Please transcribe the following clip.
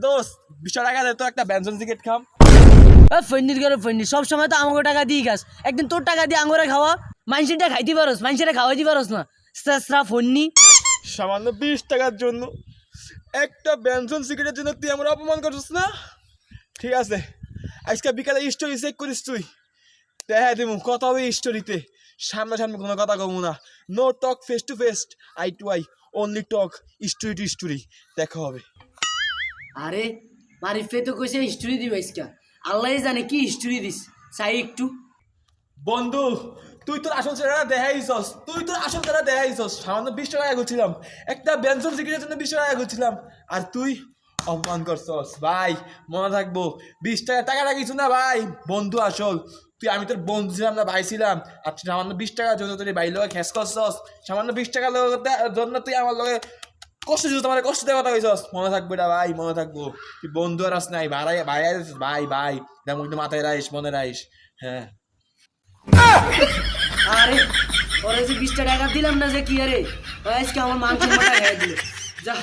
দোস্ত 20 টাকা দে তো একটা বেনজন সিগারেট খাম। ফন্ডির করে ফন্ডি সব সময় তো আমাকে টাকা দিয়ে খাস, একদিন তোর টাকা দিয়ে আঙুরে খাওয়া, মানুষেরটা খাইতে পারস, মানুষেরা খাওয়াইতে পারস না। সাসরা ফন্নি সামান্য 20 টাকার জন্য একটা বেনজন সিগারেটের জন্য তুই আমার অপমান করছিস না? ঠিক আছে, আজকে বিকালে স্টোরি চেক করিস তুই, দেখা দিমু কথা হবে স্টোরিতে। সামনাসামনি কোনো কথা কমু না, no talk face to face, eye to eye, only talk story to story, দেখা হবে। আরে মারিফে তো কইছে হিস্টোরি দিবে আজকে, আল্লাহ জানে কি হিস্টোরি দিস, চাই একটু। বন্ধু তুই তোর আসল চেহারা দেখাইছস, সামান্য 20 টাকা এগোচ্ছিলাম, একটা বেনজন সিগারেটের জন্য 20 টাকা এগোচ্ছিলাম, আর তুই অপমান করছস। ভাই মনে থাকবো, 20 টাকাটা কিছু না ভাই, বন্ধু আসল। আমি তোর বন্ধু ছিলাম না, ভাই ছিলাম, আর সামান্য 20 টাকার জন্য তুই ভাই লোক খেস করছস, সামান্য 20 টাকার জন্য তুই আমার লগে কষ্ট দিস, তোমার কষ্ট দেওয়ার কথা কইছস। মনে থাকবে এটা ভাই, মনে থাকবো। তুই বন্ধু আর আস নাই, ভাই ভাই ভাই ভাই, যেমন মাথায় রাইস, মনে রাইস। হ্যাঁ আরে ওরে যে 20 টাকা দিলাম না যে কি, আরে আজকে আমার মাংস মাথা খাইয়ে দিল, যা